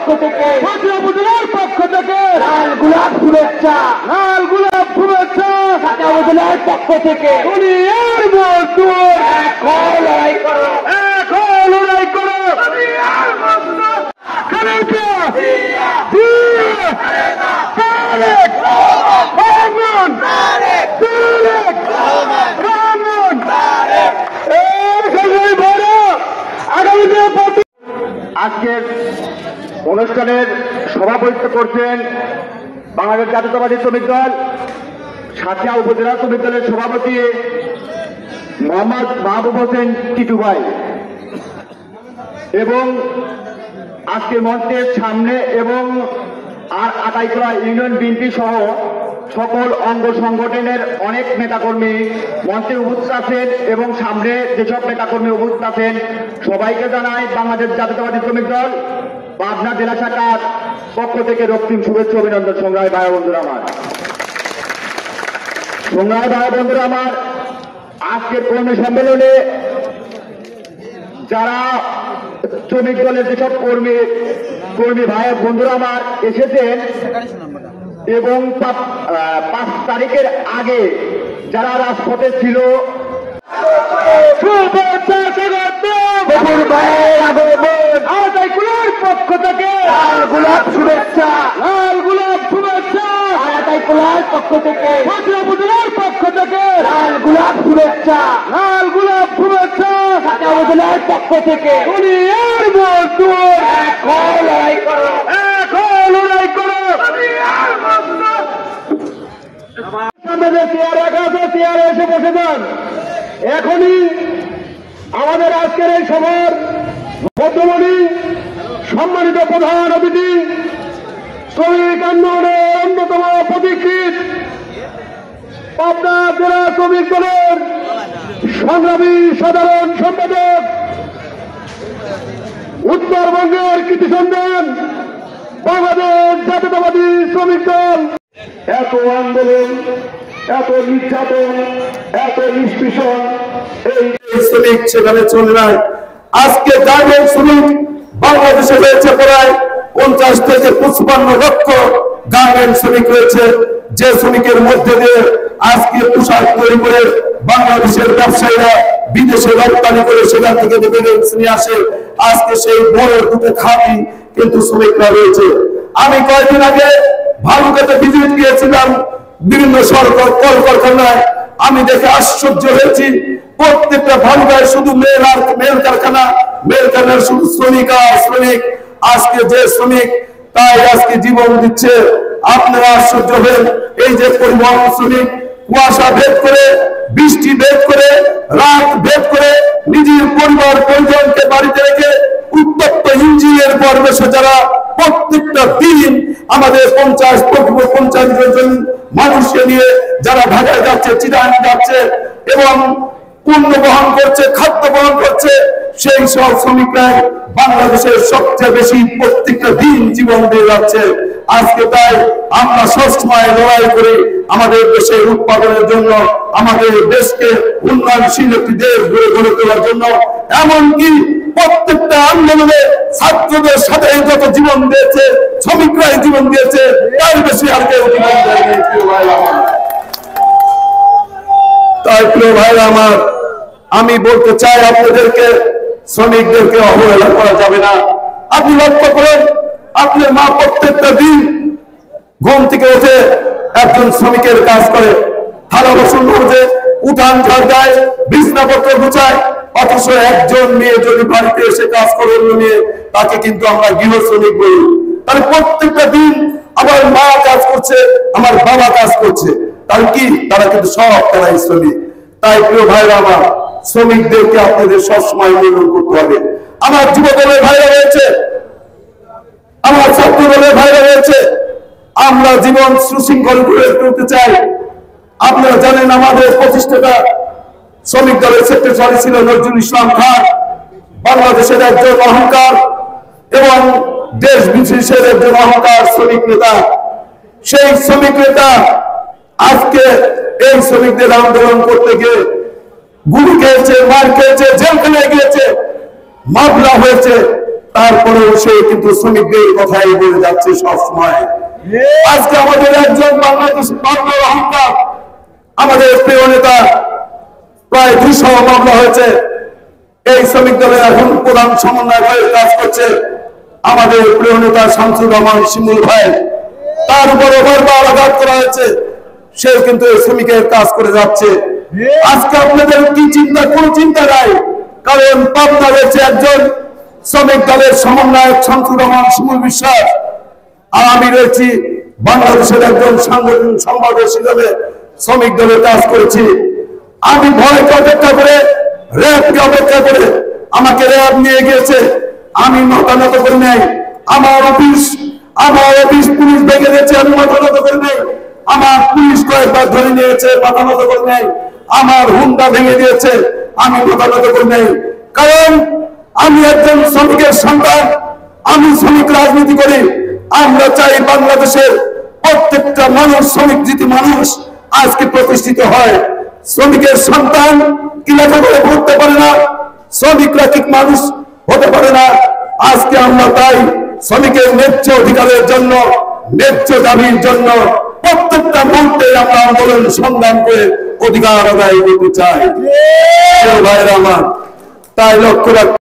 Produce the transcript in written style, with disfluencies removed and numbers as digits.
পক্ষ থেকে উপজেলার পক্ষ থেকে লাল গোলাপ শুভেচ্ছা ঢাকা উপজেলার পক্ষ থেকে দুনিয়ার মজদুর এখন লড়াই করো আজকের অনুষ্ঠানের সভাপতিত্ব করছেন বাংলাদেশ জাতীয়তাবাদী শ্রমিক দল সাঁথিয়া উপজেলা শ্রমিক দলের সভাপতি মোহাম্মদ মাহবুব হোসেন টিটু ভাই এবং আজকের মঞ্চের সামনে এবং আর আটাইকোলা ইউনিয়ন বিএনপি সহ সকল অঙ্গ সংগঠনের অনেক নেতাকর্মী মঞ্চে উপস্থিত আছেন এবং সামনে যেসব নেতাকর্মী উপস্থিত আছেন সবাইকে জানাই বাংলাদেশ জাতীয়তাবাদী শ্রমিক দল পাবনা জেলা শাখার পক্ষ থেকে রক্তিম শুভেচ্ছা অভিনন্দন। সংগ্রামী ভাই বন্ধুরা আমার আজকের কর্মী সম্মেলনে যারা শ্রমিক দলের যেসব কর্মী ভাই বন্ধুরা আমার এসেছেন এবং 5 তারিখের আগে যারা রাজপথে ছিল পক্ষ থেকে লাল গোলাপ শুভেচ্ছা পক্ষ থেকে উপজেলার পক্ষ থেকে লাল গোলাপ শুভেচ্ছা ঢাকা উপজেলার পক্ষ থেকে দুনিয়ার মজদুর এখন লড়াই করো চেয়ারে এসে বসে যান। এখনই আমাদের আজকের এই সভার মধ্যমণি সম্মানিত প্রধান অতিথি শ্রমিক আন্দোলনের অন্যতম পথিকৃৎ পাবনা জেলা শ্রমিক দলের সংগ্রামী সাধারণ সম্পাদক উত্তরবঙ্গের কৃতি সন্ধান বাংলাদেশ জাতীয়তাবাদী শ্রমিক দল এত আন্দোলন, এত নির্যাতন, এত নিষ্পেষণ এই শ্রমিক সেখানে চলে নাই। আজকে গার্মেন্টস শ্রমিক বাংলাদেশে রয়েছে প্রায় 50 থেকে 55 লক্ষ গার্মেন্টস শ্রমিক রয়েছে, যে শ্রমিকের মধ্যে দিয়ে আজকে পোশাক তৈরি করে বাংলাদেশের ব্যবসায়ীরা বিদেশে রপ্তানি করে সেখান থেকে রেমিটেন্স নিয়ে আসে। আজকে সেই বড় দুটো খাতি কিন্তু শ্রমিকরা রয়েছে। আমি কয়েকদিন আগে ভালুকাতে ভিজিট গিয়েছিলাম বিভিন্ন সরকার কলকারখানায়, আমি দেখে আশ্চর্য হয়েছি। প্রত্যেকটা ভালুকায় শুধু মেল কারখানার শুধু শ্রমিক আর শ্রমিক। আজকে যে শ্রমিক তাই আজকে জীবন দিচ্ছে। আপনারা আশ্চর্য হবেন, এই যে পরিবহন শ্রমিক কুয়াশা ভেদ করে, বৃষ্টি ভেদ করে, রাত ভেদ করে নিজের পরিবার পরিজনকে বাড়িতে রেখে উত্তপ্ত ইঞ্জিনের পরিবেশে যারা প্রত্যেকটা দিন আমাদের 50 জন মানুষকে নিয়ে যারা ঢাকায় যাচ্ছে, চিটাগাং যাচ্ছে এবং পণ্য বহন করছে, খাদ্য বহন করছে, সেই সব শ্রমিকরা বাংলাদেশের সবচেয়ে বেশি প্রত্যেকটা দিন জীবন দিয়ে যাচ্ছে। আজকে তাই আমরা সবসময় লড়াই করি আমাদের দেশের উৎপাদনের জন্য, আমাদের দেশকে উন্নয়নশীল একটি দেশ গড়ে তোলার জন্য। এমনকি প্রত্যেকটা আন্দোলনে ছাত্রদের সাথে যত জীবন দিয়েছে, শ্রমিকরাই জীবন দিয়েছে, তাই বেশি আর কেউ জীবন দেয়নি। তাই প্রিয় ভাই আমার, আমি বলতে চাই আপনাদেরকে, শ্রমিকদেরকে অবহেলা করা যাবে না। আপনি লক্ষ্য করেন, আপনার মা প্রত্যেকটা দিন ঘুম থেকে উঠে একজন শ্রমিকের কাজ করে, থালা বাসন মাজে, উঠান ঝাড় দেয়, বিছনাপত্র গুছায়, অথচ একজন মেয়ে যদি বাড়িতে এসে কাজ করে অন্য মেয়ে, তাকে কিন্তু আমরা গৃহ শ্রমিক বলি। তাহলে প্রত্যেকটা দিন আমার মা কাজ করছে, আমার বাবা কাজ করছে, তাহলে কি তারা কিন্তু সব তারাই শ্রমিক। তাই প্রিয় ভাইরা আমার, শ্রমিকদেরকে আপনাদের সবসময় মূল্যায়ন করতে হবে। আমার যুব দলের ভাইরা রয়েছে, আমার ছাত্র দলের ভাইরা রয়েছে, আমরা জীবন সুশৃঙ্খল করে তুলতে চাই। আপনারা জানেন আমাদের প্রতিষ্ঠাতা শ্রমিক দলের সেক্রেটারি ছিল নজরুল ইসলাম খান, বাংলাদেশের একজন অহংকার এবং দেশ বিদেশের একজন অহংকার শ্রমিক নেতা। সেই শ্রমিক নেতা আজকে এই শ্রমিকদের আন্দোলন করতে গিয়ে গুলি খেয়েছে, মার খেয়েছে, জেলখানায় গিয়েছে, মামলা হয়েছে। তারপরেও সে কিন্তু শ্রমিকদের কথাই বলে যাচ্ছে সবসময়। আজকে আমাদের একজন বাংলাদেশ বাংলার অহংকার, আমাদের প্রিয় নেতা, প্রায় 200 মামলা হয়েছে। এই শ্রমিক দলের এখন প্রধান সমন্বয় হয়ে কাজ করছে আমাদের প্রিয় নেতা শামসুর রহমান শিমুল ভাই। তার উপর বারবার আঘাত করা হয়েছে, সে কিন্তু এই শ্রমিকের কাজ করে যাচ্ছে। আজকে আপনাদের কি চিন্তা? কোন চিন্তা নাই, কারণ পাবনা রয়েছে একজন শ্রমিক দলের সমন্বয়ক শামসুর রহমান শিমুল বিশ্বাস, আর আমি রয়েছি বাংলাদেশের একজন সাংগঠনিক সম্পাদক হিসেবে শ্রমিক দলের কাজ করেছি। আমি ভয়কে অপেক্ষা করে, র্যাবকে অপেক্ষা করে, আমাকে র্যাব নিয়ে গিয়েছে, আমি মাথা নত করে নাই। আমার অফিস পুলিশ ভেঙে দিয়েছে, আমি মাথা নত করে নাই। আমার পুলিশ কয়েকবার ধরে নিয়েছে, মাথা নত করে নাই। আমার হুন্ডা ভেঙে দিয়েছে, আমি মাথা নত করে নাই। কারণ আমি একজন শ্রমিকের সন্তান, আমি শ্রমিক রাজনীতি করি। আমরা চাই বাংলাদেশের প্রত্যেকটা মানুষ, শ্রমিক জীবী মানুষ আজকে প্রতিষ্ঠিত হয়। শ্রমিকের সন্তান কি লেখাপড়া পড়তে পারে না, শ্রমিকরা কি মানুষ হতে পারে না? আজকে আমরা তাই শ্রমিকের ন্যায্য অধিকারের জন্য, ন্যায্য দাবির জন্য প্রত্যেকটা মুহূর্তে আমরা আন্দোলন সংগ্রাম করে অধিকার আদায় করতে চাই। ভাইরা আমার, তাই লক্ষ্য রাখ।